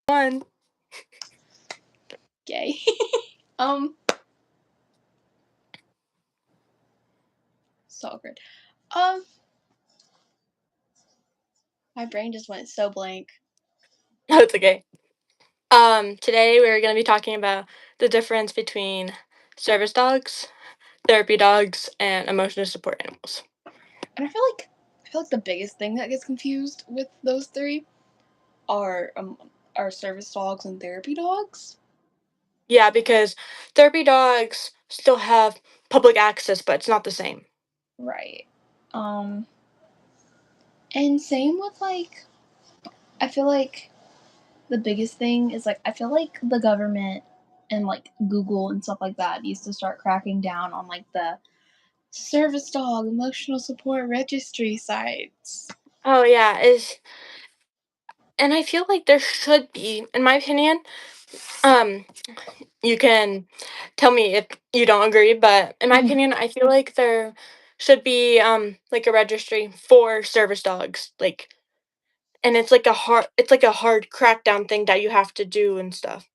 One. Gay. So awkward. My brain just went so blank. Oh, it's okay. Today we're going to be talking about the difference between service dogs, therapy dogs, and emotional support animals. And I feel like the biggest thing that gets confused with those three are service dogs and therapy dogs. Yeah, because therapy dogs still have public access, but it's not the same. Right. And same with I feel like the biggest thing is I feel like the government and Google and stuff like that needs to start cracking down on the service dog emotional support registry sites. Oh, yeah, and I feel like there should be, in my opinion, you can tell me if you don't agree, but in my opinion, I feel like there should be like a registry for service dogs, and it's like a hard crackdown thing that you have to do and stuff.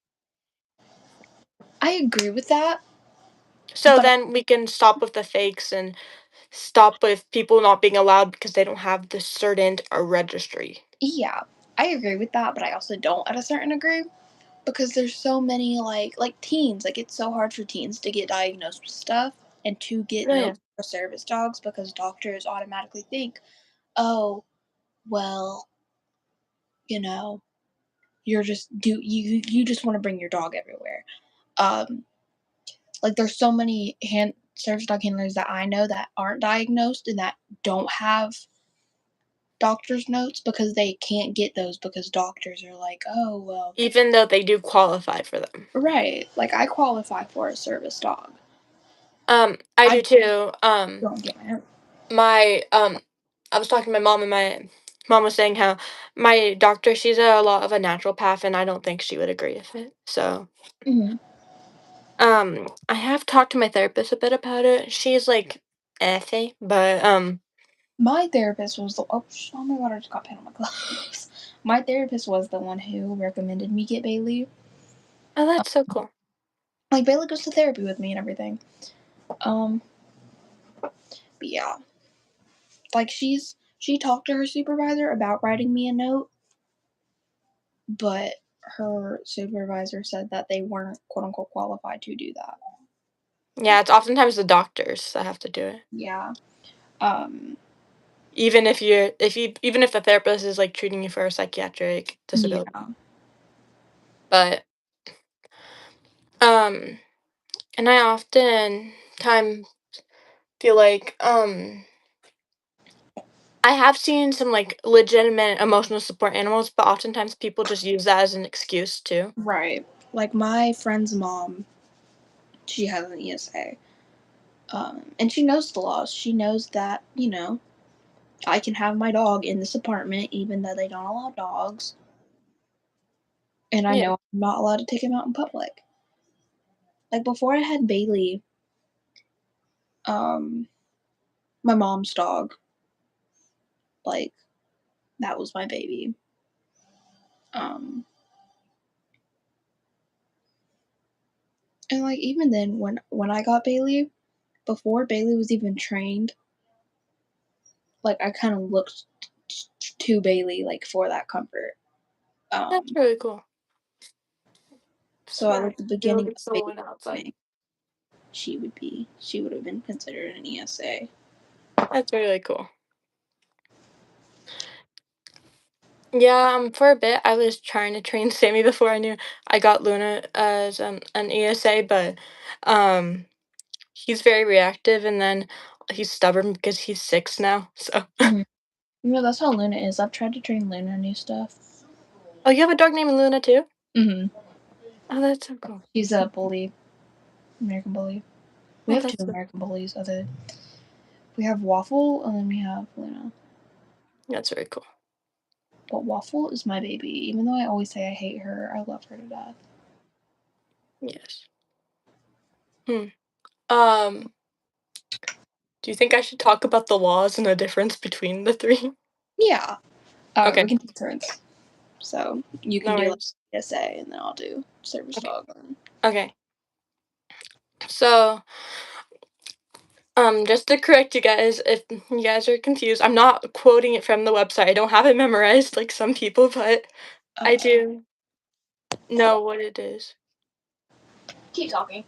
I agree with that, So but then we can stop with the fakes and stop with people not being allowed because they don't have the certain registry. yeah, I agree with that, but I also don't at a certain degree because there's so many teens. It's so hard for teens to get diagnosed with stuff and to get Oh yeah. notes for service dogs because doctors automatically think, oh, well, you know, you just want to bring your dog everywhere. Um, there's so many service dog handlers that I know that aren't diagnosed and that don't have doctor's notes because they can't get those because doctors are like, oh well, Even though they do qualify for them. right. I qualify for a service dog. I I do too. don't get my own. My I was talking to my mom, and my mom was saying how my doctor, she's a lot of a naturopath, and I don't think she would agree with it. So Mhm. I have talked to my therapist a bit about it. She's like iffy, but My therapist was the oh my god, I just got paint on my gloves. My therapist was the one who recommended me get Bailey. oh, that's so cool. Bailey goes to therapy with me and everything. Um, but yeah, she talked to her supervisor about writing me a note, but her supervisor said that they weren't quote unquote qualified to do that. Yeah, it's oftentimes the doctors that have to do it. Yeah. Um, Even if the therapist is like treating you for a psychiatric disability. yeah. But um and I often time feel like I have seen some like legitimate emotional support animals, but oftentimes people just use that as an excuse too. Right. My friend's mom, she has an ESA. And she knows the laws. She knows that, I can have my dog in this apartment even though they don't allow dogs. And I Yeah. know I'm not allowed to take him out in public. Before I had Bailey, um, my mom's dog, like, that was my baby. Um, and even then, when I got Bailey, before Bailey was even trained, I kind of looked to Bailey for that comfort. That's Um, really cool. so at the You'll beginning get of Bailey's someone outside. training, she would have been considered an ESA. That's really cool. Yeah, for a bit I was trying to train Sammy before I knew I got Luna as an ESA, but um he's very reactive, and then he's stubborn because he's 6 now. So Mm-hmm. That's how Luna is. I've tried to train Luna new stuff. oh, you have a dog named Luna too? Mm-hmm. Oh, that's so cool. She's a bully, American bully. We Oh, have that's two American bullies. We have Waffle and then we have Luna. very cool. But Waffle is my baby. Even though I always say I hate her, I love her to death. Yes. Hmm. Um, do you think I should talk about the laws and the difference between the 3? Yeah. We Okay. can take turns. So you can No do like worries. SA, and then I'll do service Okay. dog. Okay. So, just to correct you guys, if you guys are confused, I'm not quoting it from the website. I don't have it memorized like some people, but I do know what it is. Keep talking.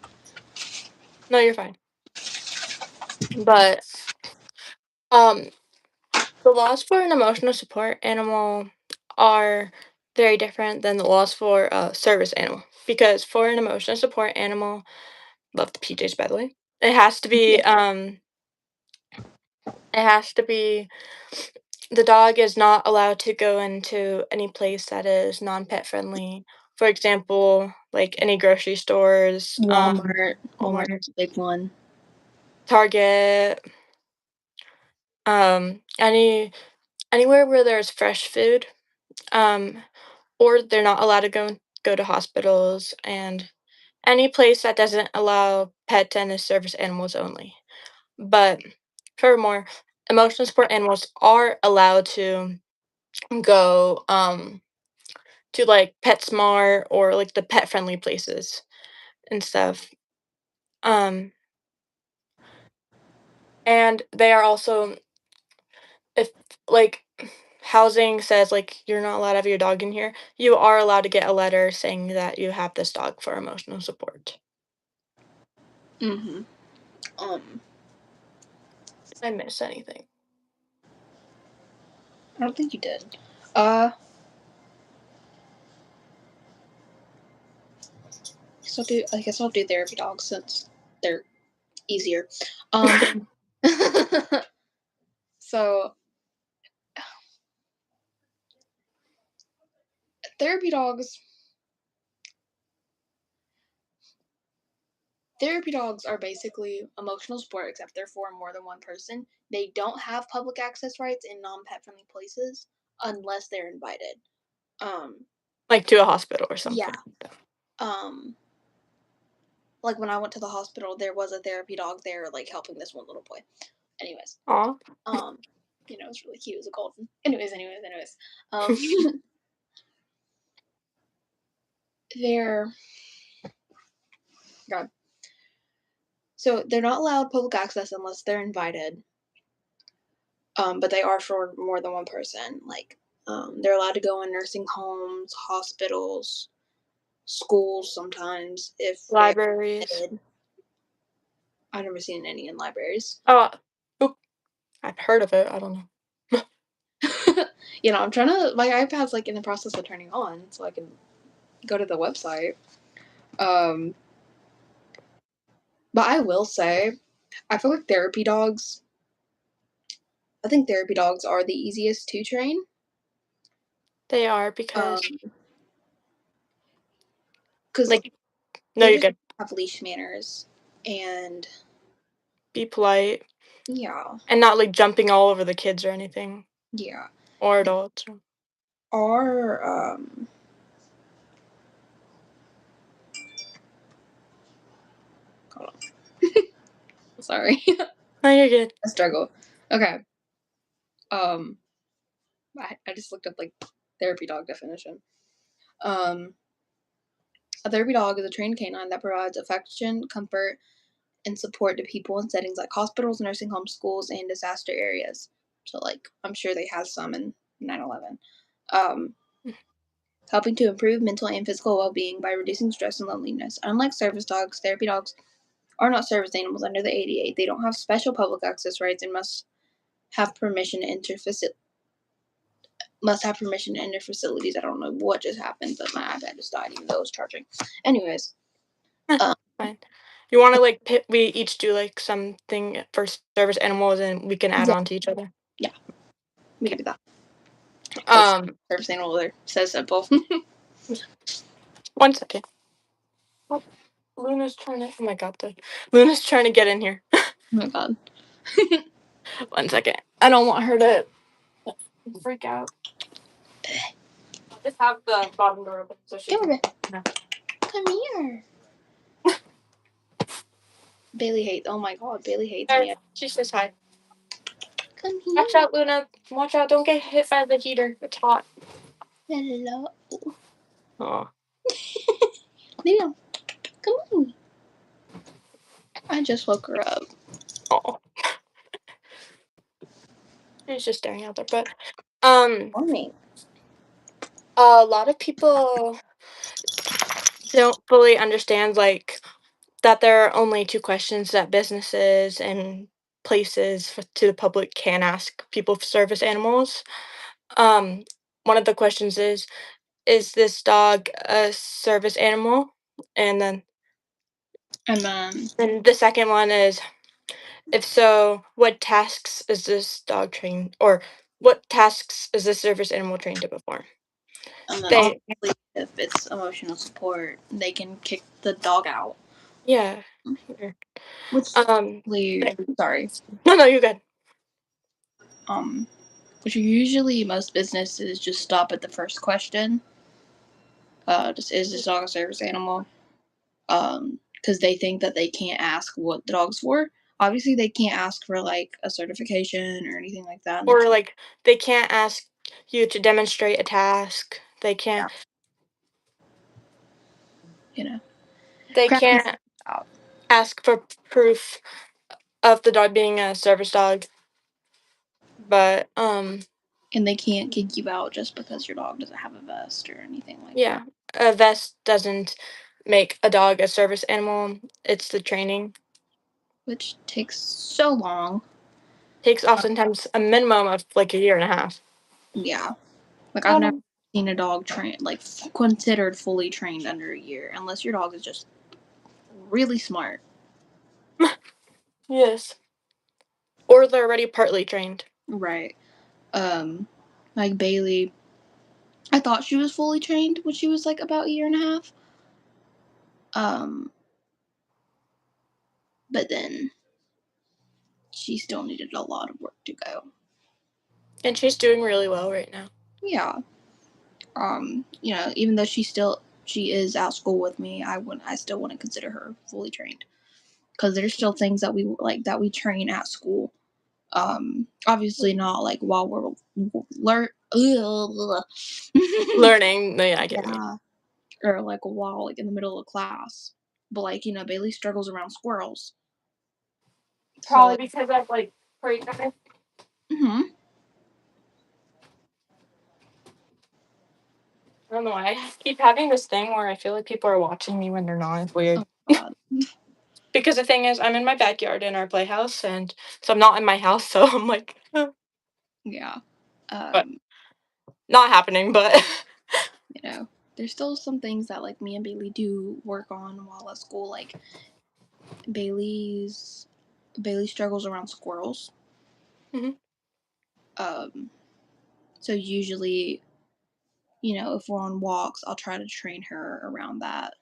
No, you're fine. But um the laws for an emotional support animal are very different than the laws for a service animal. Because for an emotional support animal, love the PJs by the way, it has to be it has to be the dog is not allowed to go into any place that is non-pet friendly. For example, like any grocery stores, Walmart. Walmart, Walmart's a big one. Target, anywhere where there's fresh food, um, or they're not allowed to go to hospitals and any place that doesn't allow pets and service animals only. But furthermore, emotional support animals are allowed to go to like PetSmart or like the pet friendly places and stuff. Um and they are also, if like housing says like you're not allowed to have your dog in here, you are allowed to get a letter saying that you have this dog for emotional support. Mm-hmm. Um, Did I miss anything? I don't think you did. Uh, so I guess I'll do therapy dogs since they're easier. Um, so therapy dogs. Therapy dogs are basically emotional support, except they're for more than one person. They don't have public access rights in non-pet friendly places unless they're invited. Um, Like to a hospital or something yeah. like that. Um, like when I went to the hospital, there was a therapy dog there, like helping this one little boy. Anyways, Aw. um, it was really cute. It was a golden. Anyways. Um, they're God. So they're not allowed public access unless they're invited. But they are for more than one person. Like, they're allowed to go in nursing homes, hospitals, schools sometimes if they're Libraries. admitted. I've never seen any in libraries. Oh, oop, I've heard of it. I don't know. I'm trying to. My iPad's like in the process of turning on, so I can go to the website. Um, but I will say, I feel like therapy dogs. I think therapy dogs are the easiest to train. They are because Because like no, they you're just good. have leash manners, and Be polite yeah, and not like jumping all over the kids or anything yeah. or adults. Our hold on. Sorry. No, you're good. I struggle. Okay. Um I just looked up like therapy dog definition. Um a therapy dog is a trained canine that provides affection, comfort, and support to people in settings like hospitals, nursing homes, schools, and disaster areas. So like I'm sure they have some in 9/11. Um helping to improve mental and physical well-being by reducing stress and loneliness. Unlike service dogs, therapy dogs are not service animals under the ADA. They don't have special public access rights and have permission to enter facilities. I don't know what just happened, but my iPad just died even though it was charging. Anyways, um, Fine. You want to like we each do like something for service animals and we can add yeah, on to each other. yeah, we can Okay. do that because Um, service animal there so simple. one second. Oh, Luna's trying to. Oh my god, Luna's trying to get in here. Oh my god. One second. I don't want her to freak out. Just have the bottom door open so she Come can. here. No. Come here. Bailey hates. Oh my god, Bailey hates There, me. she says hi. Come Watch here. out, Luna. Watch out. Don't get hit by the heater. It's hot. Hello. Oh, Liam, come on. I just woke her up. oh, he's just staring out there. But um, Morning. a lot of people don't fully understand like that there are only two questions that businesses and places to the public can ask people for service animals. Um, One of the questions is this dog a service animal? And And then the second one is, if so, what tasks is this dog trained, or what tasks is this service animal trained to perform? and then They, obviously if it's emotional support, they can kick the dog out. yeah. Sure. Which Um, usually, they- sorry, no, you good. um, which usually most businesses just stop at the first question. Just is this dog a service animal? Because they think that they can't ask what the dog's for. Obviously, they can't ask for like a certification or anything like that. And they Or can't, like they can't ask you to demonstrate a task. They yeah, can't. you know, They cracking can't out, ask for proof of the dog being a service dog. But and they can't kick you out just because your dog doesn't have a vest or anything like that. yeah, a vest doesn't make a dog a service animal. It's the training. Which takes so long. Takes oftentimes a minimum of like a year and a half. Yeah, like I've never Um, seen a dog trained like considered fully trained under a year, unless your dog is just really smart. yes. Or they're already partly trained. Right. Um, like Bailey, I thought she was fully trained when she was like about a year and a half. Um, but then she still needed a lot of work to go. And she's doing really well right now. Yeah. Even though she is out school with me, I still wouldn't consider her fully trained because there's still things that we train at school. Obviously not like while we're learn. Learning. Yeah, I get what you mean. Yeah, or like while like in the middle of class. But Bailey struggles around squirrels. So Probably like, because of like pre time. hmm I don't know why. I keep having this thing where I feel like people are watching me when they're not. It's weird. oh god, Because the thing is, I'm in my backyard in our playhouse, and so I'm not in my house, so I'm like, yeah. but Um, not happening. But you know, there's still some things that like me and Bailey do work on while at school. Like Bailey's Bailey struggles around squirrels. Mhm. Um, so usually, if we're on walks, I'll try to train her around that.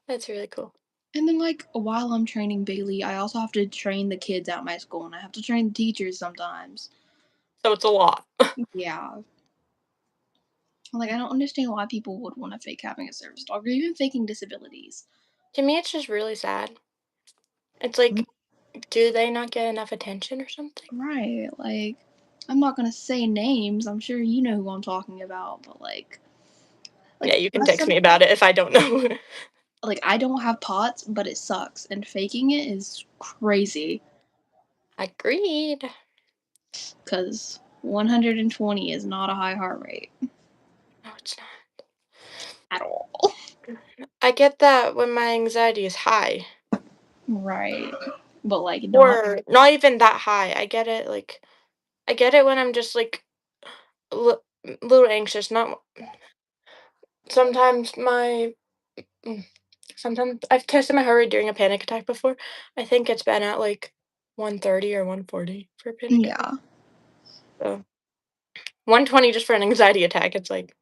That's really cool. And then like while I'm training Bailey, I also have to train the kids at my school, and I have to train the teachers sometimes. So it's a lot. Yeah. Like I don't understand why people would want to fake having a service dog or even faking disabilities. To me, it's just really sad. It's Mm. like, do they not get enough attention or something? Right. Like I'm not gonna say names. I'm sure you know who I'm talking about, but Yeah, like you can that's text some me about it if I don't know. like I don't have POTS, but it sucks, and faking it is crazy Agreed. because 120 is not a high heart rate No, it's at all. not. I get that when my anxiety is high, Right. But like not or not even that high. I get it when I'm just like a little anxious. Not sometimes my mm, sometimes I've tested my heart rate during a panic attack before. I think it's been at like 130 or 140 for a panic attack. yeah. So 120 just for an anxiety attack. It's like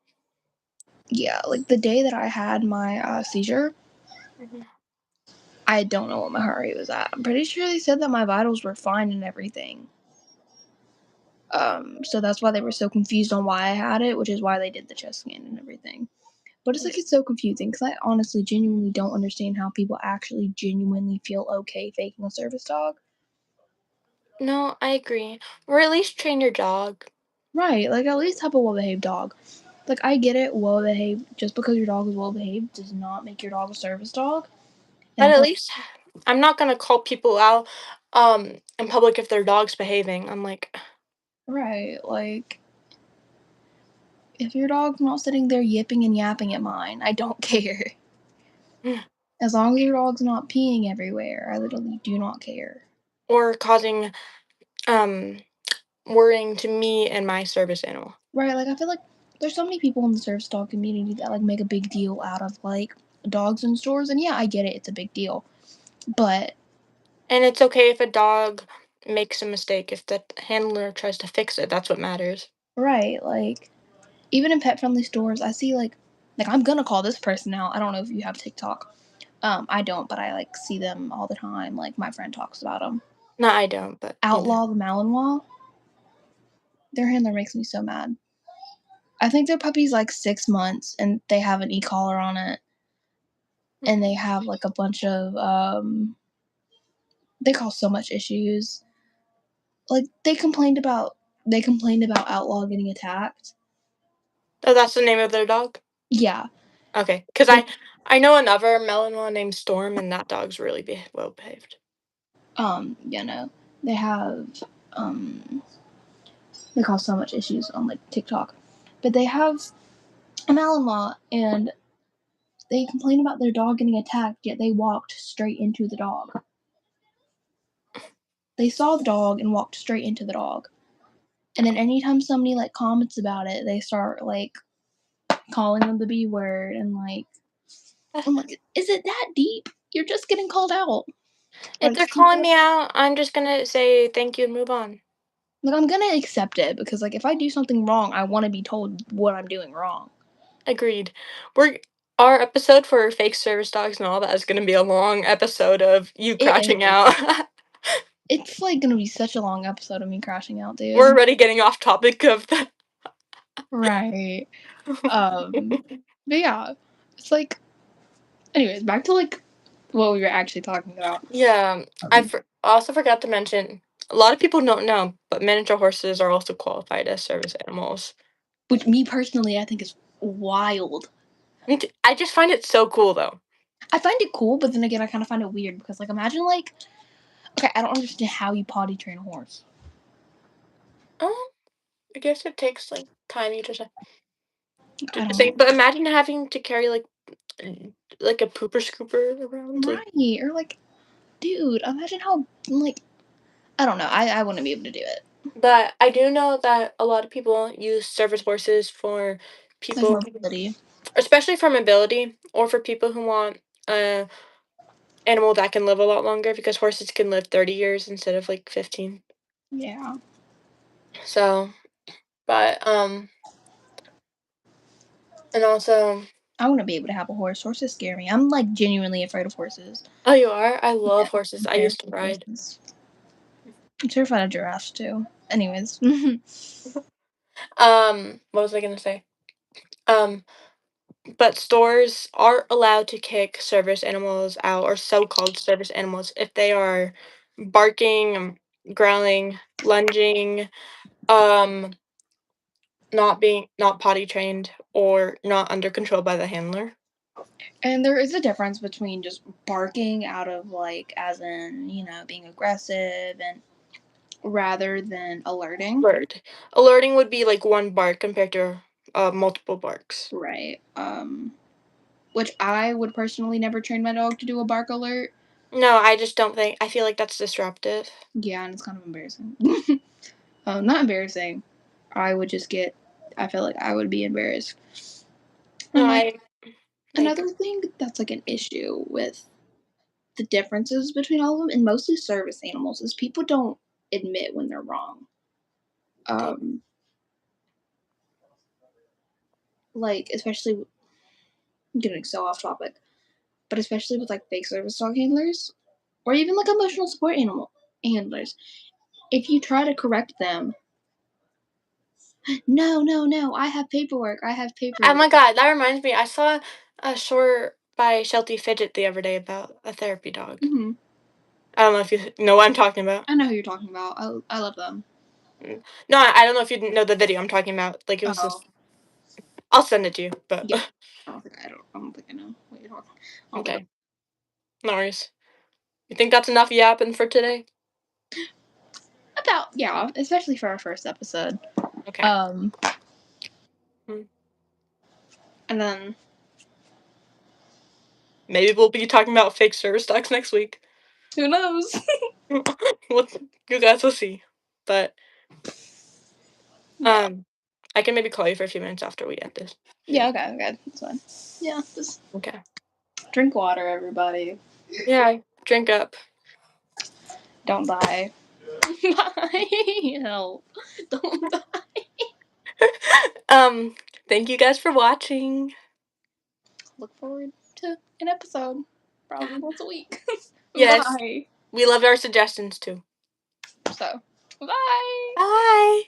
Yeah, like the day that I had my seizure, mhm. I don't know what my heart rate was at. I'm pretty sure they said that my vitals were fine and everything. So that's why they were so confused on why I had it, which is why they did the chest scan and everything. But it's so confusing because I honestly genuinely don't understand how people actually genuinely feel okay faking a service dog. No, I agree. Or at least train your dog. Right, like at least have a well behaved dog. Like I get it, well behaved. Just because your dog is well behaved does not make your dog a service dog. And But I at feel least I'm not gonna call people out, in public if their dog's behaving. I'm like, right, like if your dog's not sitting there yipping and yapping at mine, I don't care. As long as your dog's not peeing everywhere, I literally do not care. or causing, um, worrying to me and my service animal. Right, like I feel like there's so many people in the service dog community that like make a big deal out of like dogs in stores, and yeah, I get it, it's a big deal. But And it's okay if a dog makes a mistake, if the handler tries to fix it, that's what matters. right, like even in pet friendly stores, I see like I'm gonna call this person out. I don't know if you have TikTok. I don't, but I like see them all the time. Like my friend talks about them. No, I don't, but, you know. Outlaw the Malinois. Their handler makes me so mad. I think their puppy's like 6 months, and they have an e-collar on it, and they have like a bunch of they cause so much issues. Like they complained about Outlaw getting attacked. Oh, that's the name of their dog? Yeah, Okay, 'cause they I know another Malinois named Storm, and that dog's really well behaved. you know they have um they cause so much issues on like TikTok, but they have a Malinois, and they complain about their dog getting attacked. Yet they walked straight into the dog. They saw the dog and walked straight into the dog. And then anytime somebody like comments about it, they start like calling them the B word and like I'm like, is it that deep? You're just getting called out. If Like they're calling people me out, I'm just gonna say thank you and move on. like I'm gonna accept it because like if I do something wrong, I want to be told what I'm doing wrong. Agreed. We're Our episode for fake service dogs and all that is gonna be a long episode of you It crashing is. out. It's like gonna be such a long episode of me crashing out, We're dude. already getting off topic of the Right. But yeah, it's like anyways, back to like what we were actually talking about. Yeah, Um, I also forgot to mention, a lot of people don't know, but miniature horses are also qualified as service animals. which me personally I think is wild. I just find it so cool though. I find it cool, but then again, I kind of find it weird because, like, imagine, like, okay, I don't understand how you potty train a horse. Um, I guess it takes like time you just I say, don't but imagine having to carry like a pooper scooper around. Like, right or like, dude, imagine how like I don't know. I wouldn't be able to do it. but I do know that a lot of people use service horses for Like people, mobility. especially for mobility, or for people who want a animal that can live a lot longer because horses can live 30 years instead of like 15. Yeah, So, but and also, I wouldn't be able to have a horse. Horses scare me. I'm like genuinely afraid of horses. oh, you are? I Yeah, love horses. I'm I used to terrified of ride. horses. I'm terrified of giraffes too. Anyways, What was I gonna say? Um, but stores are allowed to kick service animals out, or so-called service animals, if they are barking, growling, lunging, um, not potty trained, or not under control by the handler. and there is a difference between just barking out of like, as in being aggressive and rather than alerting. Word. Alerting would be like one bark compared to multiple barks. Right. Which I would personally never train my dog to do a bark alert. No, I just don't think. I feel like that's disruptive. Yeah, and it's kind of embarrassing. Not embarrassing. I would just get. I feel like I would be embarrassed. No, And like I another agree. thing that's like an issue with the differences between all of them, and mostly service animals, is people don't admit when they're wrong. Um, like especially I'm getting so off topic, but especially with like fake service dog handlers or even like emotional support animal handlers. If you try to correct them, no, no, no, I have paperwork. I have Oh paperwork. my god, that reminds me. I saw a short by Shelty Fidget the other day about a therapy dog. Mhm. I don't know if you know what I'm talking about. I know who you're talking about. I love them. No, I don't know if you know the video I'm talking about. Like it was Oh. this. I'll send it to you, but Yeah. I don't think I know what you're talking. I don't think okay. No worries. You think that's enough yapping for today? about yeah, especially for our first episode. Okay. Um, Hmm. and then Maybe we'll be talking about fake service dogs next week. who knows? Well, you guys will see. But Yeah. I can maybe call you for a few minutes after we end this. Yeah. Okay. Okay. That's fine. Yeah. Just Okay. drink water, everybody. Yeah, drink up. Don't die. Bye. Help. Don't die. Thank you guys for watching. Look forward to an episode. Yeah. Probably once a week. Yes. Bye. We love our suggestions too. So, bye. Bye.